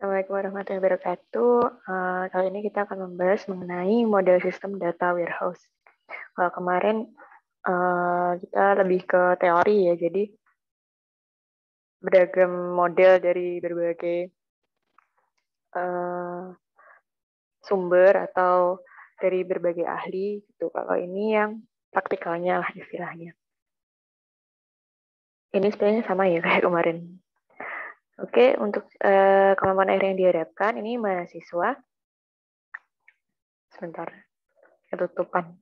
Assalamualaikum warahmatullahi wabarakatuh. Kali ini kita akan membahas mengenai model sistem data warehouse. Kalau kemarin kita lebih ke teori ya, jadi beragam model dari berbagai uh, sumber atau dari berbagai ahli gitu. Kalau ini yang praktikalnya lah istilahnya. Ini sebenarnya sama ya kayak kemarin. Oke, untuk kemampuan akhir yang diharapkan ini mahasiswa. Sebentar, ketutupan.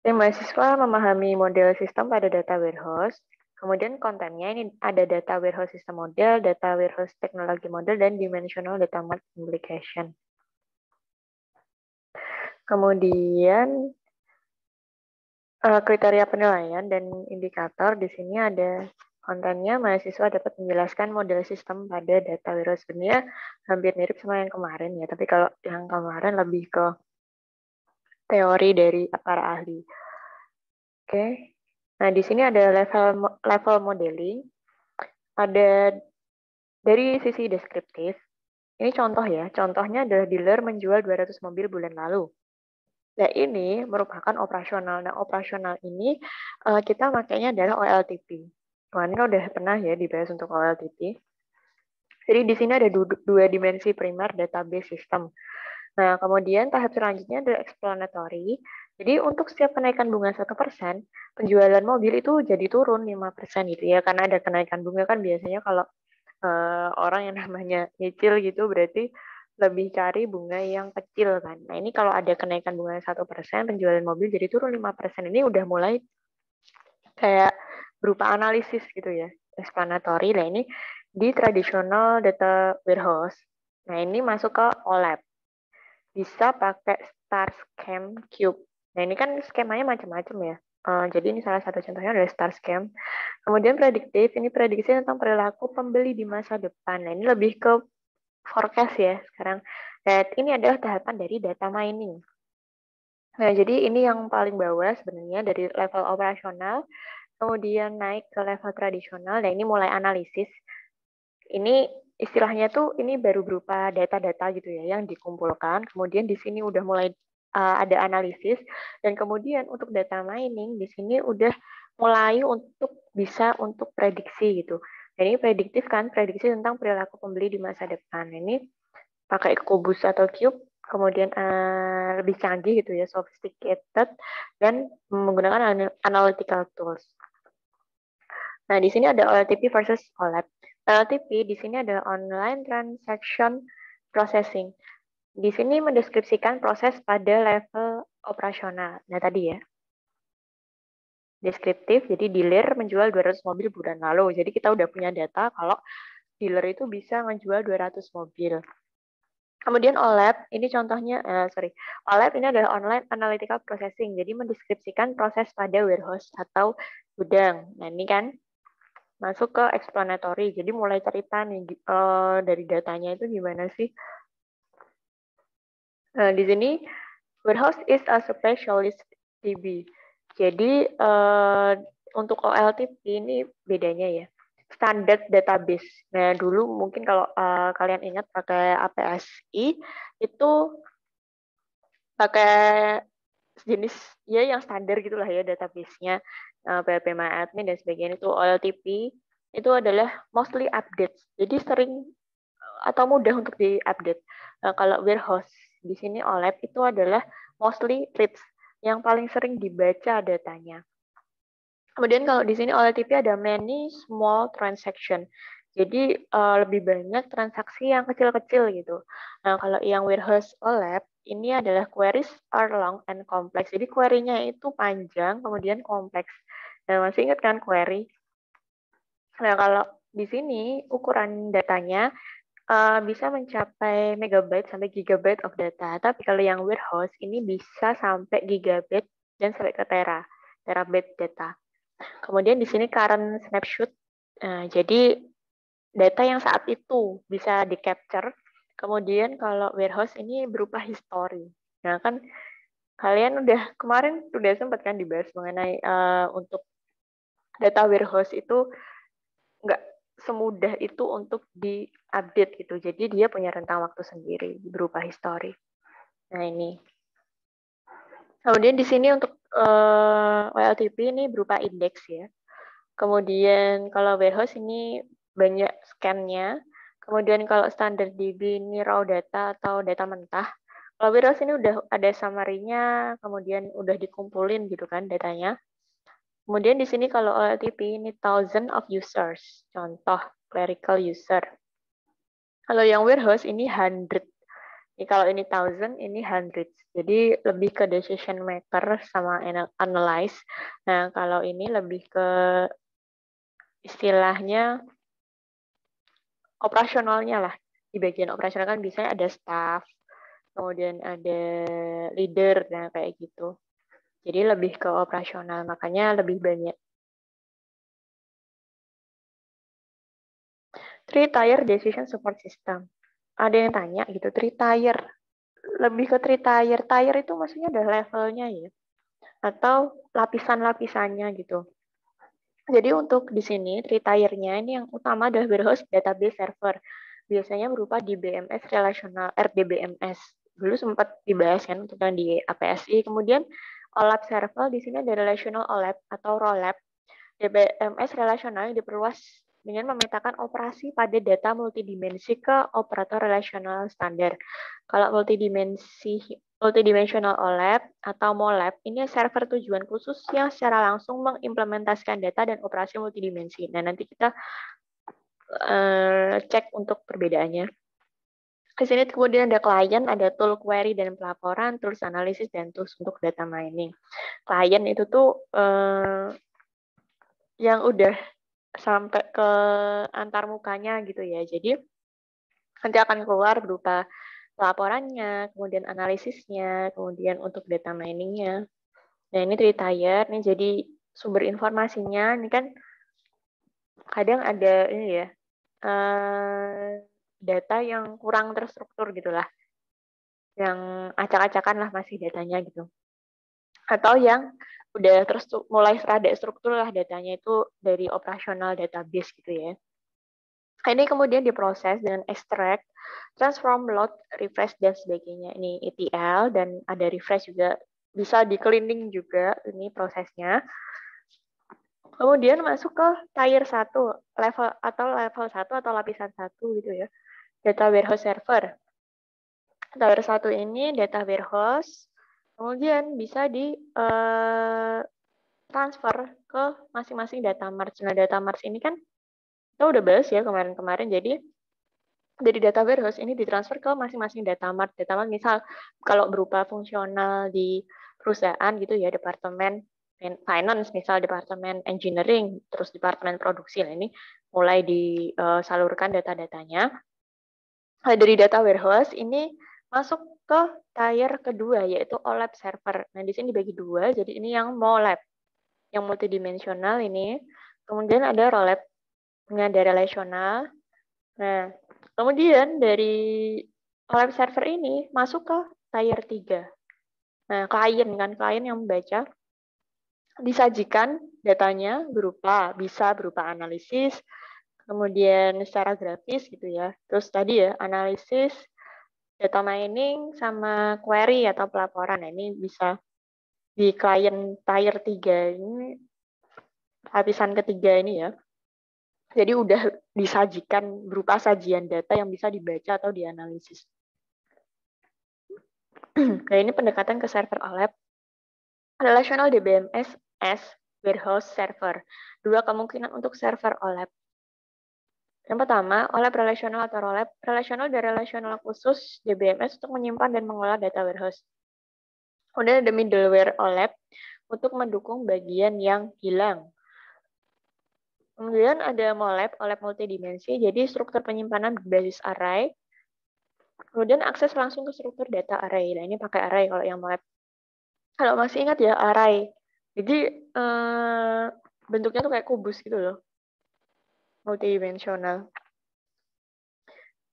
Tim mahasiswa memahami model sistem pada data warehouse, kemudian kontennya ini ada data warehouse system model, data warehouse teknologi model, dan dimensional data mart implication. Kemudian kriteria penilaian dan indikator di sini ada kontennya, mahasiswa dapat menjelaskan model sistem pada data warehouse. Sebenarnya hampir mirip sama yang kemarin ya, tapi kalau yang kemarin lebih ke teori dari para ahli. Oke. Nah, di sini ada level modeling, ada dari sisi deskriptif. Ini contoh ya, contohnya adalah dealer menjual 200 mobil bulan lalu. Nah, ini merupakan operasional. Nah, operasional ini kita makanya adalah OLTP. Kemarin kan udah pernah ya dibahas untuk OLTP. Jadi di sini ada dua dimensi primer database system. Nah, kemudian tahap selanjutnya adalah explanatory. Jadi untuk setiap kenaikan bunga 1%, penjualan mobil itu jadi turun 5% gitu ya. Karena ada kenaikan bunga kan biasanya kalau orang yang namanya nyicil gitu berarti lebih cari bunga yang kecil kan. Nah ini kalau ada kenaikan bunga 1%, penjualan mobil jadi turun 5%. Ini udah mulai kayak berupa analisis gitu ya, explanatory. Nah ini di traditional data warehouse. Nah ini masuk ke OLAP. Bisa pakai star scheme cube. Nah ini kan skemanya macam-macam ya. Jadi ini salah satu contohnya adalah star scheme. Kemudian prediktif, ini prediksi tentang perilaku pembeli di masa depan. Nah, ini lebih ke forecast ya sekarang. Dan ini adalah tahapan dari data mining. Nah, jadi ini yang paling bawah sebenarnya dari level operasional, kemudian naik ke level tradisional, dan ini mulai analisis. Ini istilahnya tuh ini baru berupa data-data gitu ya yang dikumpulkan. Kemudian di sini udah mulai ada analisis, dan kemudian untuk data mining di sini udah mulai untuk bisa untuk prediksi gitu. Dan ini prediktif kan, prediksi tentang perilaku pembeli di masa depan. Ini pakai kubus atau cube, kemudian lebih canggih gitu ya, sophisticated, dan menggunakan analytical tools. Nah, di sini ada OLTP versus OLAP. OLTP di sini adalah online transaction processing. Di sini mendeskripsikan proses pada level operasional. Nah, tadi ya, deskriptif, jadi dealer menjual 200 mobil bulan lalu. Jadi kita udah punya data kalau dealer itu bisa menjual 200 mobil. Kemudian OLAP, ini contohnya, OLAP ini adalah online analytical processing, jadi mendeskripsikan proses pada warehouse atau gudang. Nah, ini kan masuk ke explanatory, jadi mulai cerita nih dari datanya itu gimana sih. Nah, di sini, warehouse is a specialist DB. Jadi, untuk OLTP ini bedanya ya. Standard database. Nah, dulu mungkin kalau kalian ingat pakai APSI, itu pakai jenis ya yang standar gitulah ya database-nya, PHP MyAdmin dan sebagainya. Itu OLTP itu adalah mostly update. Jadi sering atau mudah untuk diupdate. Kalau warehouse di sini OLAP itu adalah mostly reads, yang paling sering dibaca datanya. Kemudian kalau di sini OLTP ada many small transaction. Jadi lebih banyak transaksi yang kecil-kecil gitu. Nah, kalau yang warehouse OLAP ini adalah queries are long and complex. Jadi query-nya itu panjang, kemudian kompleks. Nah, masih ingat kan query? Nah, kalau di sini ukuran datanya bisa mencapai megabyte sampai gigabyte of data. Tapi kalau yang warehouse ini bisa sampai gigabyte dan sampai ke terabyte data. Kemudian di sini current snapshot. Jadi data yang saat itu bisa di-capture. Kemudian kalau warehouse ini berupa history. Nah, kan kalian udah kemarin sudah sempat kan dibahas mengenai untuk data warehouse itu nggak semudah itu untuk diupdate gitu. Jadi dia punya rentang waktu sendiri berupa histori. Nah ini. Kemudian di sini untuk OLTP ini berupa indeks ya. Kemudian kalau warehouse ini banyak scan-nya. Kemudian kalau standar DB ini raw data atau data mentah. Kalau warehouse ini udah ada summary-nya, kemudian udah dikumpulin gitu kan datanya. Kemudian di sini kalau OLTP ini thousand of users, contoh clerical user. Kalau yang warehouse ini 100. Jadi kalau ini thousand, ini hundreds. Jadi lebih ke decision maker sama analyze. Nah, kalau ini lebih ke istilahnya operasionalnya lah. Di bagian operasional kan biasanya ada staff, kemudian ada leader, nah kayak gitu. Jadi lebih ke operasional, makanya lebih banyak. 3-tier decision support system. Ada yang tanya gitu, 3-tier. Lebih ke 3-tier. Tier itu maksudnya ada levelnya ya. Atau lapisan-lapisannya gitu. Jadi untuk di sini, 3-tier-nya ini yang utama adalah warehouse database server. Biasanya berupa DBMS relational, RDBMS. Dulu sempat dibahas kan untuk yang di APSI. Kemudian OLAP server, di sini ada relational OLAP atau ROLAP. DBMS relasional yang diperluas dengan memetakan operasi pada data multidimensi ke operator relasional standar. Kalau multidimensional OLAP atau MOLAP, ini server tujuan khusus yang secara langsung mengimplementasikan data dan operasi multidimensi. Nah, nanti kita cek untuk perbedaannya. Di sini kemudian ada klien, ada tool query dan pelaporan, tools analisis, dan tools untuk data mining. Klien itu tuh yang udah sampai ke antar mukanya gitu ya. Jadi nanti akan keluar berupa laporannya, kemudian analisisnya, kemudian untuk data miningnya. Nah ini 3-tier, ini jadi sumber informasinya. Ini kan kadang ada ini ya data yang kurang terstruktur gitulah, yang acak-acakan lah masih datanya gitu. Atau yang udah mulai rada struktur lah datanya itu dari operasional database gitu ya. Ini kemudian diproses dengan extract, transform, load, refresh, dan sebagainya. Ini ETL, dan ada refresh juga. Bisa di cleaning juga, ini prosesnya. Kemudian masuk ke tier 1, level 1 atau lapisan 1 gitu ya. Data warehouse server. Tier 1 ini data warehouse, kemudian bisa di transfer ke masing-masing data mart. Nah, data mart ini kan kita udah bahas ya kemarin-kemarin, jadi dari data warehouse ini ditransfer ke masing-masing data mart. Data mart misal kalau berupa fungsional di perusahaan gitu ya, departemen finance, misal departemen engineering, terus departemen produksi. Nah, ini mulai disalurkan data-datanya. Dari data warehouse ini masuk ke tier kedua, yaitu OLAP server. Nah, di sini dibagi dua, jadi ini yang MOLAP, yang multidimensional ini. Kemudian ada ROLAP, ini ada relasional. Nah, kemudian dari OLAP server ini masuk ke tier 3. Nah, klien yang membaca disajikan datanya bisa berupa analisis, kemudian secara grafis gitu ya. Terus tadi ya, analisis, data mining, sama query atau pelaporan. Nah, ini bisa di klien tier 3 ini, lapisan ketiga ini ya. Jadi udah disajikan berupa sajian data yang bisa dibaca atau dianalisis. Nah, ini pendekatan ke server OLAP. Relational DBMS as warehouse server. Dua kemungkinan untuk server OLAP. Yang pertama, OLAP relasional atau ROLAP. Relasional dan relasional khusus DBMS untuk menyimpan dan mengolah data warehouse. Kemudian ada middleware OLAP untuk mendukung bagian yang hilang. Kemudian ada MOLAP, OLAP multidimensi, jadi struktur penyimpanan berbasis array. Kemudian akses langsung ke struktur data array. Nah, ini pakai array kalau yang MOLAP. Kalau masih ingat ya, array. Jadi bentuknya tuh kayak kubus gitu loh. Multidimensional.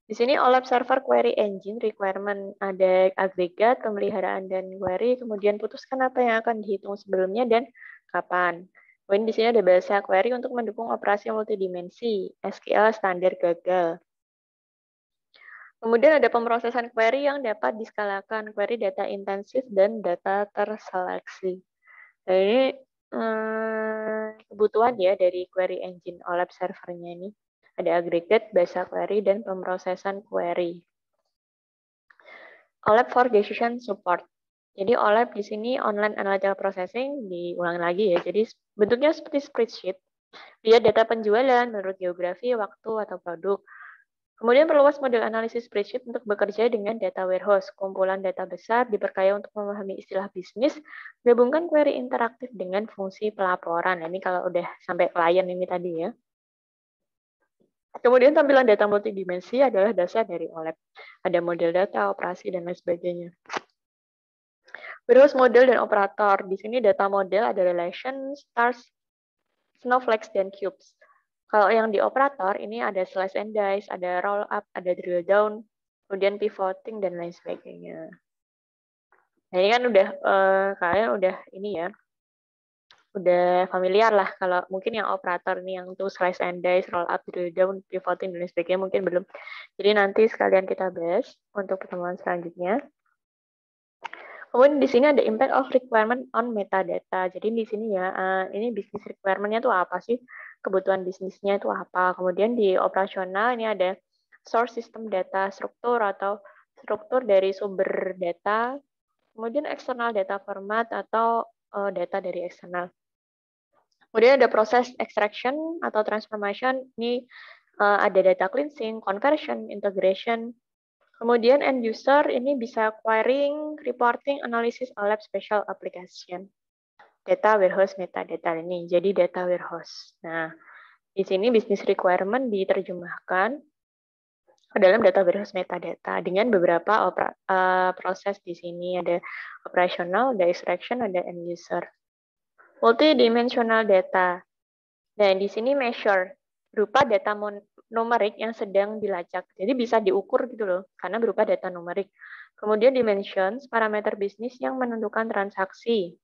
Di sini OLAP server query engine requirement, ada agregat, pemeliharaan, dan query. Kemudian putuskan apa yang akan dihitung sebelumnya dan kapan. Kemudian di sini ada bahasa query untuk mendukung operasi multidimensi, SQL standar gagal. Kemudian ada pemrosesan query yang dapat diskalakan, query data intensif dan data terseleksi. Nah, ini kebutuhan ya dari query engine OLAP servernya ini. Ada aggregate, bahasa query, dan pemrosesan query. OLAP for Decision Support. Jadi OLAP di sini Online Analytical Processing, diulang lagi ya. Jadi bentuknya seperti spreadsheet. Lihat data penjualan menurut geografi, waktu, atau produk. Kemudian perluas model analisis spreadsheet untuk bekerja dengan data warehouse. Kumpulan data besar diperkaya untuk memahami istilah bisnis, gabungkan query interaktif dengan fungsi pelaporan. Nah, ini kalau udah sampai klien ini tadi ya. Kemudian tampilan data multidimensi adalah dasar dari OLAP. Ada model data, operasi, dan lain sebagainya. Warehouse model dan operator. Di sini data model ada relation, stars, snowflakes, dan cubes. Kalau yang di operator, ini ada slice and dice, ada roll up, ada drill down, kemudian pivoting, dan lain sebagainya. Nah, ini kan udah, kalian udah ini ya, udah familiar lah. Kalau mungkin yang operator nih, yang tuh slice and dice, roll up, drill down, pivoting, dan lain sebagainya, mungkin belum. Jadi nanti sekalian kita bahas untuk pertemuan selanjutnya. Kemudian di sini ada impact of requirement on metadata. Jadi di sini ya, ini bisnis requirement-nya tuh apa sih? Kebutuhan bisnisnya itu apa? Kemudian di operasional ini ada source system data struktur atau struktur dari sumber data. Kemudian external data format atau data dari eksternal. Kemudian ada proses extraction atau transformation. Ini ada data cleansing, conversion, integration. Kemudian end user ini bisa querying, reporting, analysis, OLAP special application. Data warehouse metadata ini jadi data warehouse. Nah, di sini business requirement diterjemahkan ke dalam data warehouse metadata dengan beberapa proses di sini. Ada operational, ada extraction, ada end user. Multidimensional data. Nah, di sini measure berupa data numerik yang sedang dilacak. Jadi bisa diukur gitu loh, karena berupa data numerik. Kemudian dimensions, parameter bisnis yang menentukan transaksi.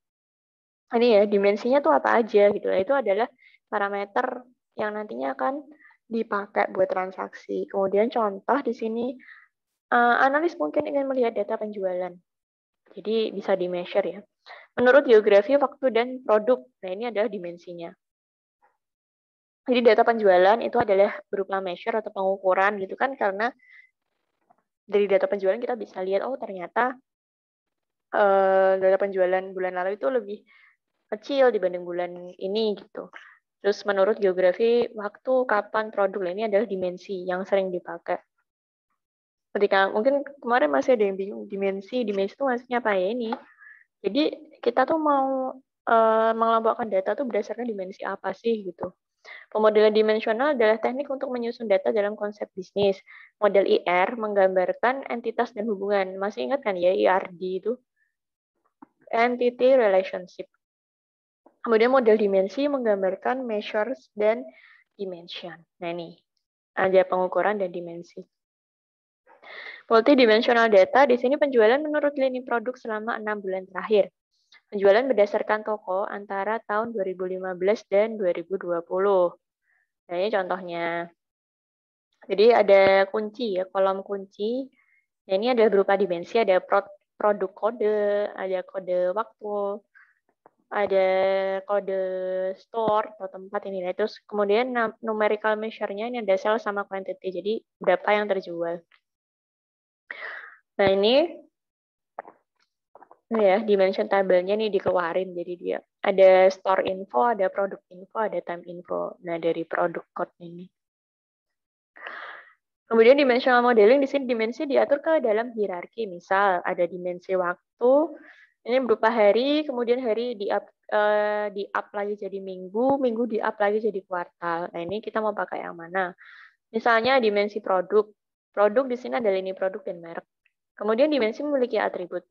Ini ya, dimensinya tuh apa aja gitu. Itu adalah parameter yang nantinya akan dipakai buat transaksi. Kemudian contoh di sini, analis mungkin ingin melihat data penjualan. Jadi bisa di-measure ya. Menurut geografi, waktu, dan produk. Nah, ini adalah dimensinya. Jadi data penjualan itu adalah berupa measure atau pengukuran gitu kan, karena dari data penjualan kita bisa lihat, oh ternyata data penjualan bulan lalu itu lebih kecil dibanding bulan ini gitu. Terus menurut geografi, waktu, kapan, produk, ini adalah dimensi yang sering dipakai. Ketika mungkin kemarin masih ada yang bingung, dimensi itu maksudnya apa ya ini. Jadi kita tuh mau mengelompokkan data tuh berdasarkan dimensi apa sih gitu. Pemodelan dimensional adalah teknik untuk menyusun data dalam konsep bisnis. Model IR menggambarkan entitas dan hubungan. Masih ingat kan ya IRD itu? Entity Relationship. Kemudian model dimensi menggambarkan measures dan dimension. Nah ini, ada pengukuran dan dimensi. Multidimensional data, di sini penjualan menurut lini produk selama 6 bulan terakhir. Penjualan berdasarkan toko antara tahun 2015 dan 2020. Nah, ini contohnya. Jadi ada kunci ya, kolom kunci. Nah, ini adalah berupa dimensi, ada produk kode, ada kode waktu, ada kode store atau tempat ini. Nah, terus kemudian numerical measure-nya ini ada sales sama quantity. Jadi berapa yang terjual. Nah, ini ya, dimension tabelnya nih dikeluarin. Jadi dia ada store info, ada produk info, ada time info. Nah, dari produk code ini. Kemudian dimensional modeling, di sini dimensi diatur ke dalam hierarki. Misal ada dimensi waktu, ini berupa hari, kemudian hari di-up lagi jadi minggu, minggu di-up lagi jadi kuartal. Nah, ini kita mau pakai yang mana? Misalnya dimensi produk. Produk di sini ada lini produk dan merek. Kemudian dimensi memiliki atribut.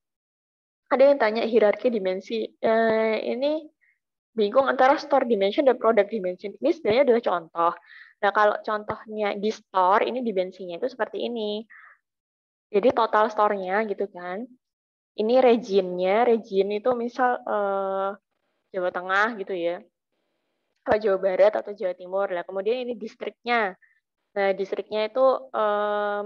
Ada yang tanya hierarki dimensi. Ini bingung antara store dimension dan product dimension. Ini sebenarnya adalah contoh. Nah, kalau contohnya di store, ini dimensinya itu seperti ini. Jadi total store-nya gitu kan. Ini region itu misal Jawa Tengah gitu ya. kalau Jawa Barat atau Jawa Timur. Nah, kemudian ini distriknya. Nah, distriknya itu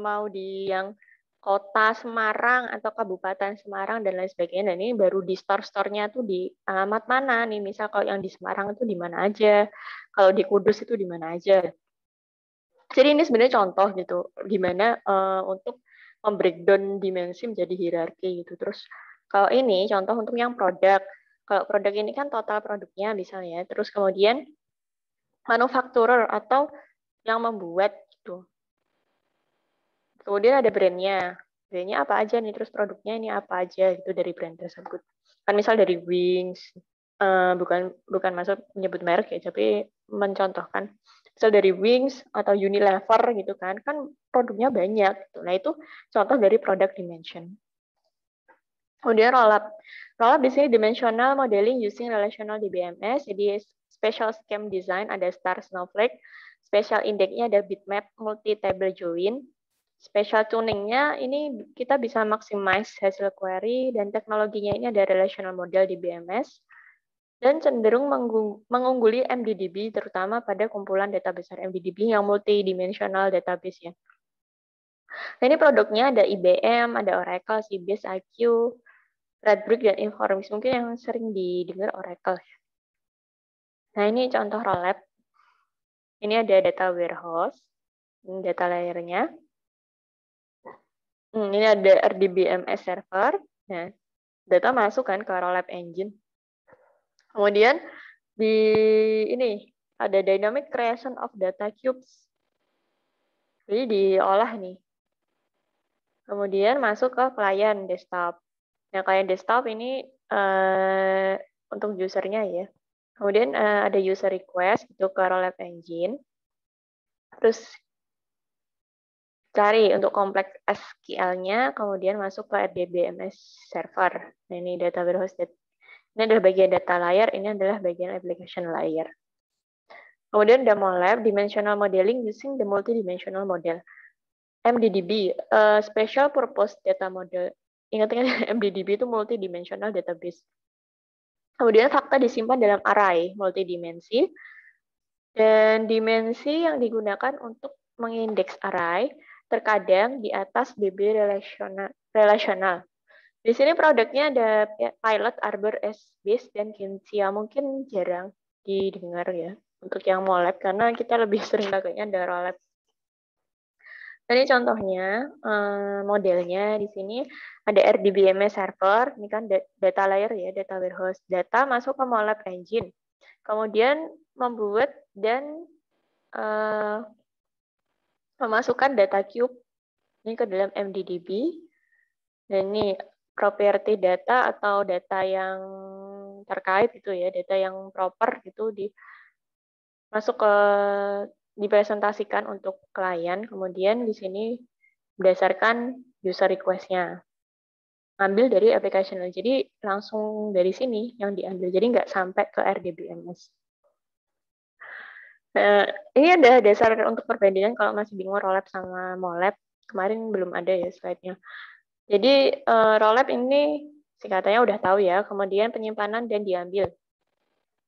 mau di yang kota Semarang atau Kabupaten Semarang dan lain sebagainya. Dan ini baru di store-store-nya tuh di alamat mana nih? Misal kalau yang di Semarang itu di mana aja, kalau di Kudus itu di mana aja. Jadi ini sebenarnya contoh gitu, gimana untuk membreakdown dimensi menjadi hierarki gitu. Terus kalau ini contoh untuk yang produk. Kalau produk ini kan total produknya misalnya. Terus kemudian manufakturer atau yang membuat gitu. Kemudian ada brandnya. Brandnya apa aja nih, terus produknya ini apa aja gitu dari brand tersebut. Kan misal dari Wings, bukan bukan masuk menyebut merek ya, tapi mencontohkan. Misal dari Wings atau Unilever gitu kan produknya banyak. Gitu. Nah itu contoh dari product dimension. Kemudian roll-up. Roll-up di sini dimensional modeling using relational DBMS. Jadi special scheme design ada star snowflake. Special index-nya ada bitmap multi-table join. Special tuningnya ini kita bisa maximize hasil query dan teknologinya ini ada relational model di BMS dan cenderung mengungguli MDDB terutama pada kumpulan data besar MDDB yang multidimensional database ya. Nah, ini produknya ada IBM, ada Oracle, Sybase, IQ, Redbrick, dan Informix. Mungkin yang sering didengar Oracle. Nah, ini contoh Rollup. Ini ada data warehouse, ini data layer-nya. Ini ada RDBMS server. Nah, data masuk kan ke Rollup Engine. Kemudian di ini ada dynamic creation of data cubes. Jadi diolah nih. Kemudian masuk ke klien desktop. Nah, klien desktop ini untuk usernya ya. Kemudian ada user request itu ke Rollup Engine. Terus cari untuk kompleks SQL-nya, kemudian masuk ke RDBMS server. Nah, ini data warehouse. Ini adalah bagian data layer, ini adalah bagian application layer. Kemudian demo lab, dimensional modeling using the multidimensional model. MDDB, Special Purpose Data Model. Ingat-ingat MDDB itu multidimensional database. Kemudian fakta disimpan dalam array multidimensi. Dan dimensi yang digunakan untuk mengindeks array terkadang di atas DB relasional. Di sini produknya ada Pilot, Arbor, Essbase, dan Kinsia. Mungkin jarang didengar ya untuk yang MOLAB karena kita lebih sering pakainya ada Rollup. Ini contohnya modelnya di sini ada RDBMS server, ini kan data layer ya, data warehouse. Data masuk ke MOLAB engine. Kemudian membuat dan memasukkan data cube ini ke dalam MDDB. Dan ini property data atau data yang terkait itu ya, data yang proper gitu masuk ke dipresentasikan untuk klien, kemudian di sini berdasarkan user request-nya. Ambil dari application. Jadi langsung dari sini yang diambil. Jadi nggak sampai ke RDBMS. Ini ada dasar untuk perbandingan kalau masih bingung Rollup sama MOLAB. Kemarin belum ada ya slide-nya. Jadi Rollup ini singkatannya udah tahu ya. Kemudian penyimpanan dan diambil.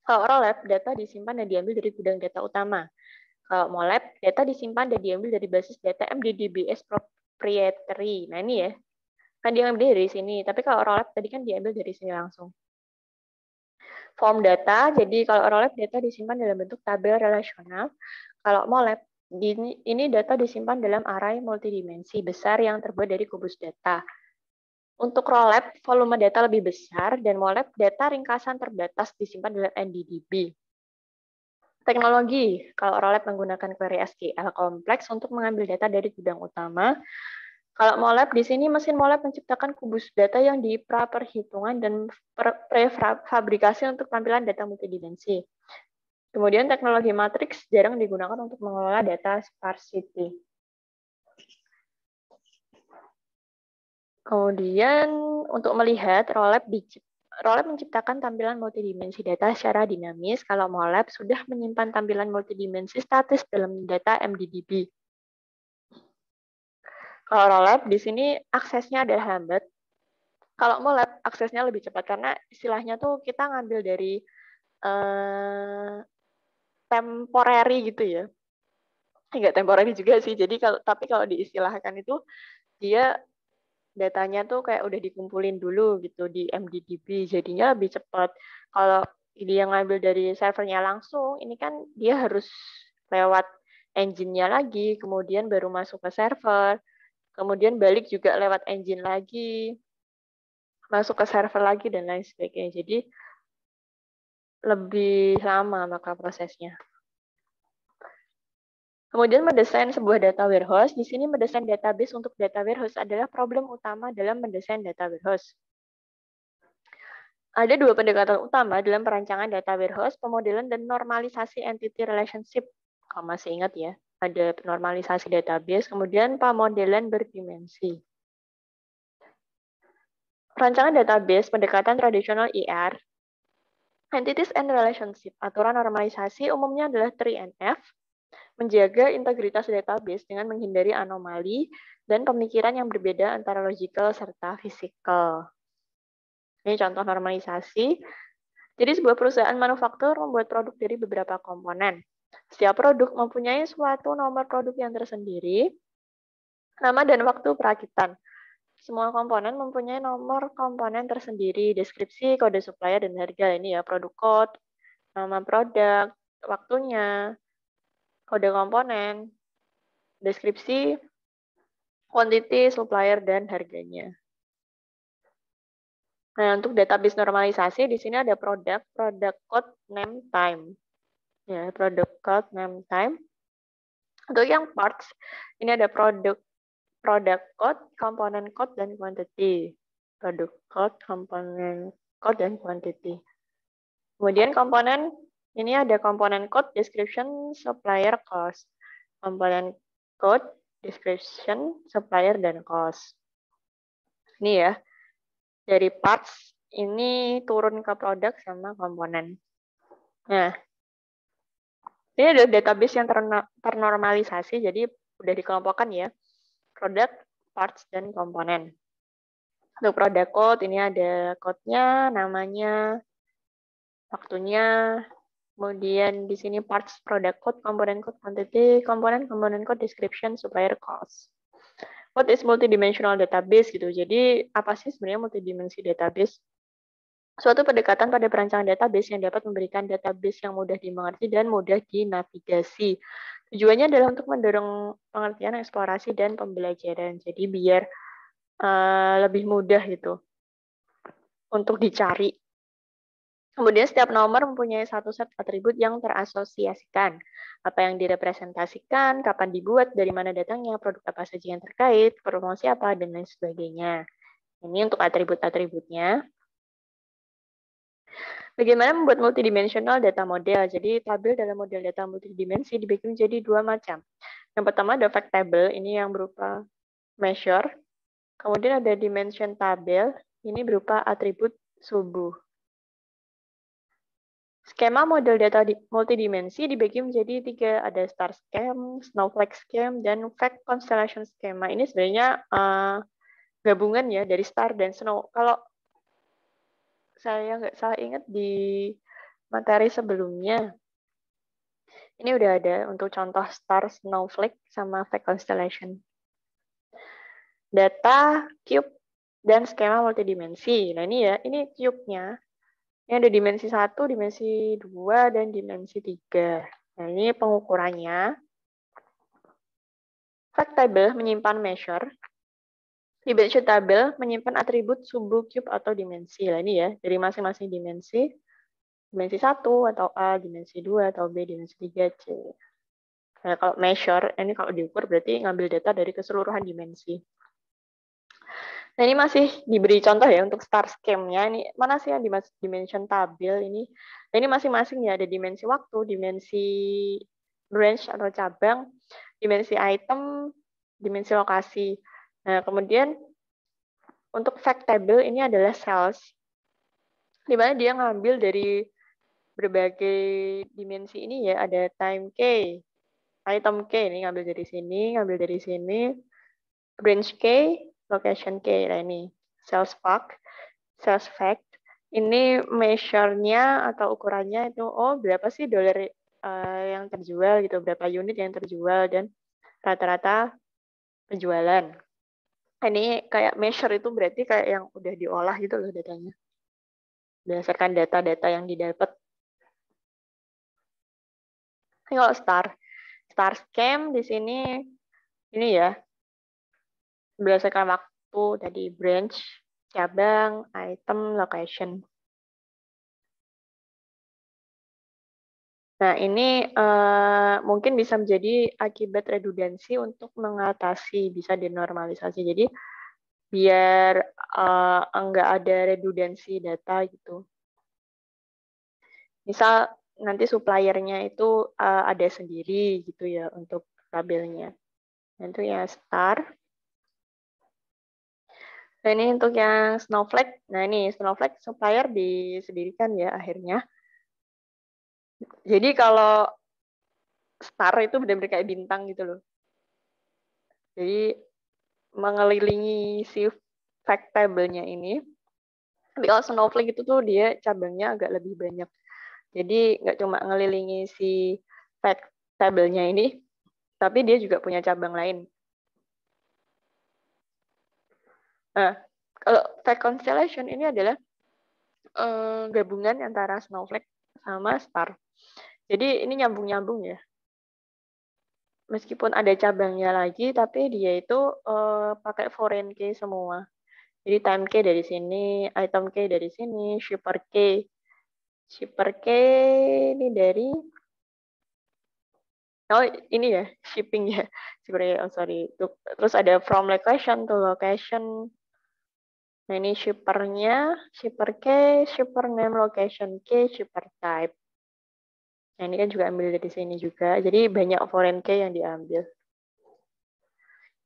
Kalau Rollup, data disimpan dan diambil dari gudang data utama. Kalau MOLAB, data disimpan dan diambil dari basis data MDDBS proprietary. Nah ini ya, kan diambil dari sini. Tapi kalau Rollup tadi kan diambil dari sini langsung. Form data, jadi kalau Rollup data disimpan dalam bentuk tabel relasional. Kalau MOLAB, ini data disimpan dalam array multidimensi besar yang terbuat dari kubus data. Untuk Rollup, volume data lebih besar, dan MOLAB, data ringkasan terbatas disimpan dalam MDDB. Teknologi, kalau Rollup menggunakan query SQL kompleks untuk mengambil data dari gudang utama. Kalau MOLAB, di sini mesin MOLAB menciptakan kubus data yang pra-perhitungan dan prefabrikasi untuk tampilan data multidimensi. Kemudian teknologi matriks jarang digunakan untuk mengelola data sparsity. Kemudian untuk melihat Rollup menciptakan tampilan multidimensi data secara dinamis. Kalau MOLAB sudah menyimpan tampilan multidimensi statis dalam data MDDB. Kalau Rollup di sini aksesnya ada hambat. Kalau MOLAB aksesnya lebih cepat karena istilahnya tuh kita ngambil dari temporary gitu ya. Enggak temporary juga sih. Jadi kalau diistilahkan itu dia datanya tuh kayak udah dikumpulin dulu gitu di MDDB, jadinya lebih cepat. Kalau dia ngambil dari servernya langsung, ini kan dia harus lewat engine-nya lagi, kemudian baru masuk ke server, kemudian balik juga lewat engine lagi, masuk ke server lagi, dan lain sebagainya. Jadi lebih lama maka prosesnya. Kemudian mendesain sebuah data warehouse. Di sini mendesain database untuk data warehouse adalah problem utama dalam mendesain data warehouse. Ada dua pendekatan utama dalam perancangan data warehouse, pemodelan dan normalisasi entity relationship. Kalau masih ingat ya, ada normalisasi database, kemudian pemodelan berdimensi. Perancangan database, pendekatan tradisional ER, entities and relationship, aturan normalisasi umumnya adalah 3NF, menjaga integritas database dengan menghindari anomali dan pemikiran yang berbeda antara logical serta physical. Ini contoh normalisasi. Jadi sebuah perusahaan manufaktur membuat produk dari beberapa komponen. Setiap produk mempunyai suatu nomor produk yang tersendiri, nama dan waktu perakitan. Semua komponen mempunyai nomor komponen tersendiri, deskripsi, kode supplier, dan harga. Ini ya, produk code, nama produk, waktunya, kode komponen, deskripsi, quantity, supplier, dan harganya. Nah, untuk database normalisasi, di sini ada produk code, name, time. Ya, product code, name, time. Untuk yang parts, ini ada product code, component code, dan quantity. Product code, component code, dan quantity. Kemudian komponen, ini ada komponen code, description, supplier, cost. Komponen code, description, supplier, dan cost. Ini ya, dari parts, ini turun ke produk sama komponen. Nah, ini ada database yang ternormalisasi, jadi udah dikelompokkan ya. Produk, parts, dan komponen. Untuk produk code, ini ada code-nya, namanya, waktunya, kemudian di sini parts, product code, komponen code, quantity, komponen code, description, supplier, cost. What is multidimensional database gitu. Jadi apa sih sebenarnya multidimensi database? Suatu pendekatan pada perancangan database yang dapat memberikan database yang mudah dimengerti dan mudah dinavigasi. Tujuannya adalah untuk mendorong pengertian, eksplorasi, dan pembelajaran. Jadi biar lebih mudah gitu untuk dicari. Kemudian setiap nomor mempunyai satu set atribut yang terasosiasikan. Apa yang direpresentasikan, kapan dibuat, dari mana datangnya, produk apa saja yang terkait, promosi apa, dan lain sebagainya. Ini untuk atribut-atributnya. Bagaimana membuat multidimensional data model? Jadi tabel dalam model data multidimensi dibagi menjadi dua macam. Yang pertama ada fact table, ini yang berupa measure. Kemudian ada dimension tabel, ini berupa atribut subuh. Skema model data multidimensi dibagi menjadi tiga, ada star scheme, snowflake scheme, dan fact constellation schema. Ini sebenarnya gabungan ya dari star dan snow. Kalau saya nggak salah ingat di materi sebelumnya, ini udah ada untuk contoh star, snowflake, sama fact constellation. Data, cube, dan skema multidimensi. Nah ini ya, ini cube-nya. Ini ada dimensi 1, dimensi 2, dan dimensi 3. Nah, ini pengukurannya. Fact table menyimpan measure. Dimension table menyimpan atribut subuh, cube, atau dimensi. Nah, ini ya, dari masing-masing dimensi. Dimensi 1 atau A, dimensi 2 atau B, dimensi 3, C. Nah, kalau measure, ini kalau diukur berarti ngambil data dari keseluruhan dimensi. Nah, ini masih diberi contoh ya untuk star scheme-nya. Ini mana sih yang dimension tabel ini? Nah, ini masing-masing ya, ada dimensi waktu, dimensi branch atau cabang, dimensi item, dimensi lokasi. Nah, kemudian untuk fact table ini adalah cells, di mana dia ngambil dari berbagai dimensi ini ya, ada time k, item k, ini ngambil dari sini, branch k, location k. Nah, ini sales fact, ini measure-nya atau ukurannya itu, oh berapa sih dollar yang terjual gitu, berapa unit yang terjual dan rata-rata penjualan. Ini kayak measure itu berarti kayak yang udah diolah gitu loh datanya. Berdasarkan data-data yang didapat. Ini kalau star scheme di sini ini ya berdasarkan waktu tadi branch, cabang, item, location. Nah, ini mungkin bisa menjadi akibat redundansi untuk mengatasi, bisa dinormalisasi. Jadi, biar enggak ada redundansi data gitu. Misal, nanti suppliernya itu ada sendiri gitu ya untuk tabelnya. Nah, itu ya star. Nah, ini untuk yang Snowflake. Nah, ini Snowflake supplier disendirikan ya akhirnya. Jadi kalau star itu benar-benar kayak bintang gitu loh. Jadi mengelilingi si fact table-nya ini. Tapi kalau Snowflake itu tuh dia cabangnya agak lebih banyak. Jadi nggak cuma ngelilingi si fact table-nya ini, tapi dia juga punya cabang lain. Nah, kalau fact constellation ini adalah gabungan antara Snowflake sama Star. Jadi ini nyambung-nyambung ya. Meskipun ada cabangnya lagi, tapi dia itu pakai foreign key semua. Jadi time key dari sini, item key dari sini, shipper key. Shipper key ini dari ini ya, shipping ya. Shipper key, oh sorry. Terus ada from location to location. Nah ini shippernya, shipper key, shipper name, location key, shipper type. Nah ini kan juga ambil dari sini juga. Jadi banyak foreign key yang diambil.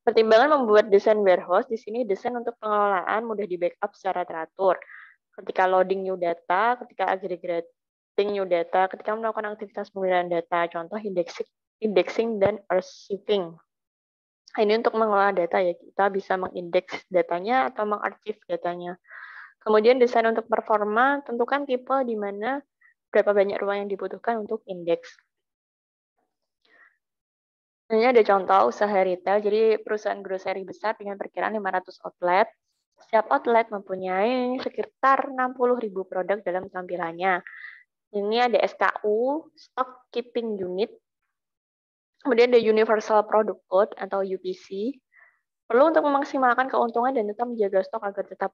Pertimbangan membuat desain warehouse di sini desain untuk pengelolaan mudah di backup secara teratur. Ketika loading new data, ketika aggregating new data, ketika melakukan aktivitas penggunaan data, contoh indexing dan archiving. Ini untuk mengelola data ya, kita bisa mengindeks datanya atau mengarchive datanya. Kemudian desain untuk performa, tentukan tipe di mana berapa banyak ruang yang dibutuhkan untuk indeks. Ini ada contoh usaha retail, jadi perusahaan grocery besar dengan perkiraan 500 outlet. Setiap outlet mempunyai sekitar 60.000 produk dalam tampilannya. Ini ada SKU, Stock Keeping Unit. Kemudian ada Universal Product Code atau UPC. Perlu untuk memaksimalkan keuntungan dan tetap menjaga stok agar tetap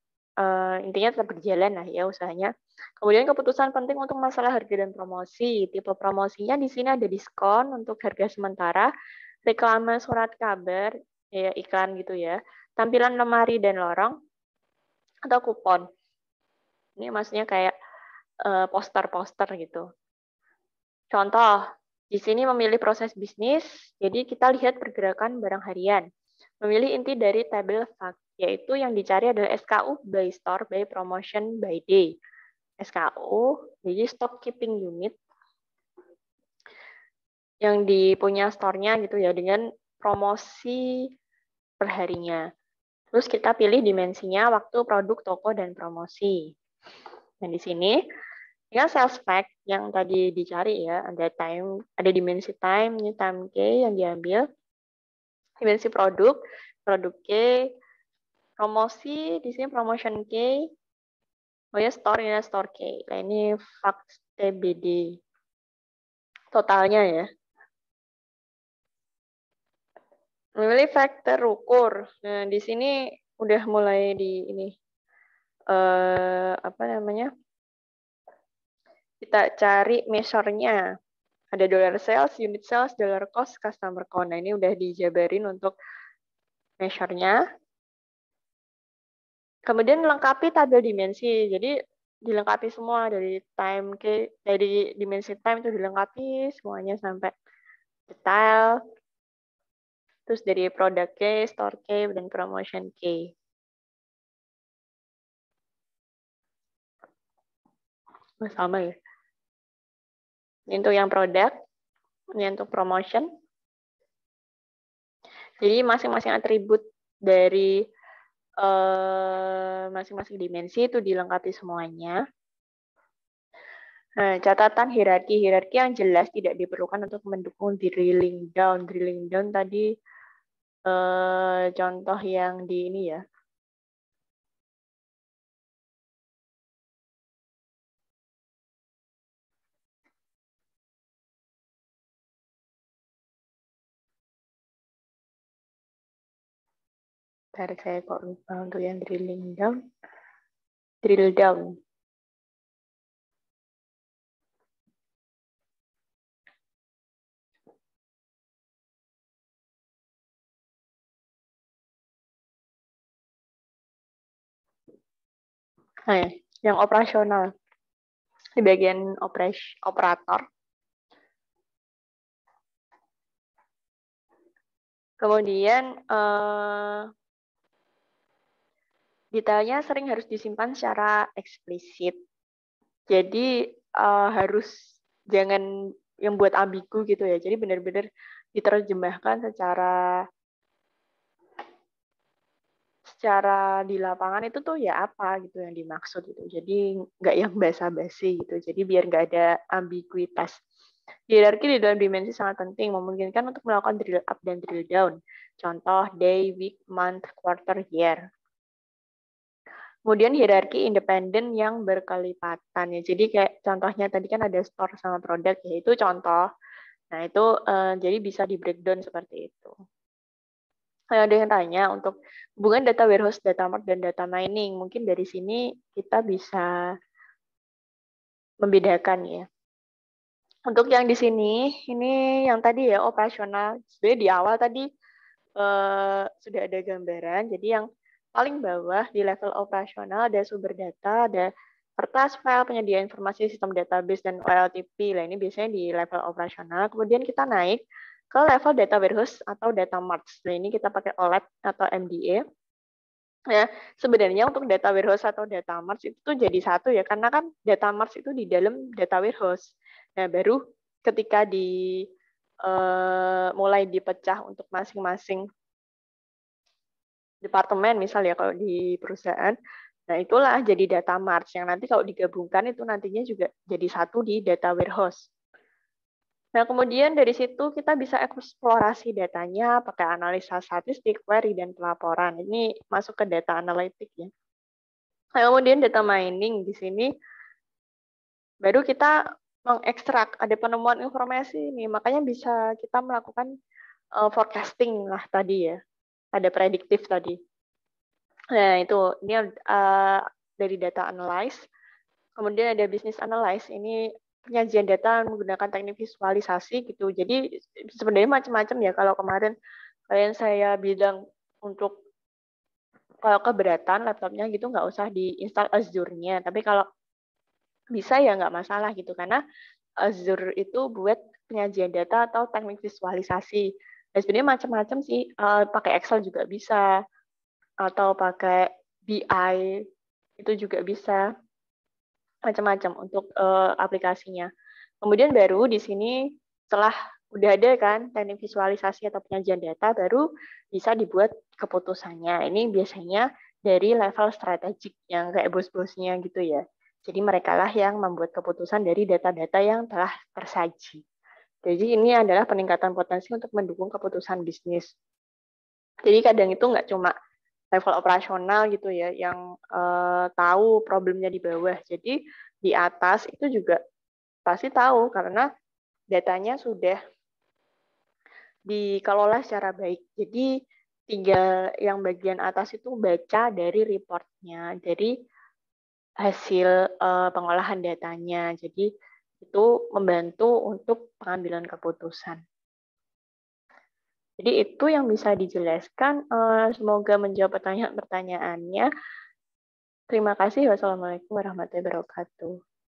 intinya tetap berjalan lah ya usahanya. Kemudian keputusan penting untuk masalah harga dan promosi. Tipe promosinya di sini ada diskon untuk harga sementara, reklame surat kabar, ya iklan gitu ya, tampilan lemari dan lorong, atau kupon. Ini maksudnya kayak poster-poster gitu. Contoh, di sini memilih proses bisnis, jadi kita lihat pergerakan barang harian. Memilih inti dari tabel fact, yaitu yang dicari adalah SKU by store, by promotion, by day. SKU, jadi stock keeping unit, yang dipunya store-nya gitu ya, dengan promosi perharinya. Terus kita pilih dimensinya, waktu, produk, toko, dan promosi. Dan di sini, ya sales fact yang tadi dicari ya, ada time, ada dimensi time, ini time K yang diambil, dimensi produk, produk K, promosi, di sini promotion K, oh ya store ini store K. Nah ini fact TBD. Totalnya ya. Memilih faktor ukur. Nah, di sini udah mulai di ini apa namanya? Kita cari measure-nya. Ada dollar sales, unit sales, dollar cost, customer count. Nah, ini udah dijabarin untuk measure-nya. Kemudian lengkapi tabel dimensi. Jadi dilengkapi semua dari dimensi time itu dilengkapi semuanya sampai detail. Terus dari product key, store key, dan promotion key. Sama ya. Ini untuk yang produk, ini untuk promotion. Jadi masing-masing atribut dari masing-masing dimensi itu dilengkapi semuanya. Nah, catatan hierarki. Hierarki yang jelas tidak diperlukan untuk mendukung drilling down. Drilling down tadi contoh yang di ini ya. Bentar, saya kok lupa untuk yang drilling down. Drill down. Nah, yang operasional. Di bagian operator. Kemudian detailnya sering harus disimpan secara eksplisit. Jadi harus jangan yang buat ambigu gitu ya. Jadi benar-benar diterjemahkan secara di lapangan itu tuh ya apa gitu yang dimaksud gitu. Jadi nggak yang basa-basi gitu. Jadi biar nggak ada ambiguitas. Hierarki di dalam dimensi sangat penting, memungkinkan untuk melakukan drill up dan drill down. Contoh day, week, month, quarter, year. Kemudian hierarki independen yang berkelipatan ya. Jadi kayak contohnya tadi kan ada store sama produk ya, itu contoh. Nah, itu jadi bisa di breakdown seperti itu. Ada yang tanya untuk hubungan data warehouse, data mart, dan data mining. Mungkin dari sini kita bisa membedakan ya. Untuk yang di sini, ini yang tadi ya operasional. Sebenarnya di awal tadi sudah ada gambaran. Jadi yang paling bawah di level operasional ada sumber data, ada kertas, file, penyedia informasi, sistem database, dan OLTP. Nah, ini biasanya di level operasional. Kemudian kita naik ke level data warehouse atau data mart. Nah, ini kita pakai OLAP atau MDA. Ya, sebenarnya untuk data warehouse atau data mart itu tuh jadi satu ya, karena kan data mart itu di dalam data warehouse. Nah, baru ketika mulai dipecah untuk masing-masing departemen, misalnya kalau di perusahaan, nah itulah jadi data mart yang nanti kalau digabungkan itu nantinya juga jadi satu di data warehouse. Nah, kemudian dari situ kita bisa eksplorasi datanya pakai analisa statistik, query, dan pelaporan. Ini masuk ke data analitik ya. Nah, kemudian data mining di sini baru kita mengekstrak, ada penemuan informasi ini, makanya bisa kita melakukan forecasting lah tadi ya, ada prediktif tadi. Nah, itu ini dari data analyze. Kemudian ada business analyze, ini penyajian data menggunakan teknik visualisasi gitu. Jadi sebenarnya macam-macam ya. Kalau kemarin kalian saya bilang untuk kalau keberatan laptopnya gitu nggak usah diinstal Azure-nya. Tapi kalau bisa ya nggak masalah gitu. Karena Azure itu buat penyajian data atau teknik visualisasi. Dan sebenarnya macam-macam sih. Pakai Excel juga bisa. Atau pakai BI itu juga bisa. Macam-macam untuk aplikasinya. Kemudian baru di sini setelah udah ada kan teknik visualisasi atau penyajian data, baru bisa dibuat keputusannya. Ini biasanya dari level strategik yang kayak bos-bosnya gitu ya. Jadi mereka lah yang membuat keputusan dari data-data yang telah tersaji. Jadi ini adalah peningkatan potensi untuk mendukung keputusan bisnis. Jadi kadang itu nggak cuma level operasional gitu ya, yang tahu problemnya di bawah. Jadi di atas itu juga pasti tahu karena datanya sudah dikelola secara baik. Jadi tinggal yang bagian atas itu baca dari reportnya, dari hasil pengolahan datanya. Jadi itu membantu untuk pengambilan keputusan. Jadi itu yang bisa dijelaskan. Semoga menjawab pertanyaan-pertanyaannya. Terima kasih. Wassalamualaikum warahmatullahi wabarakatuh.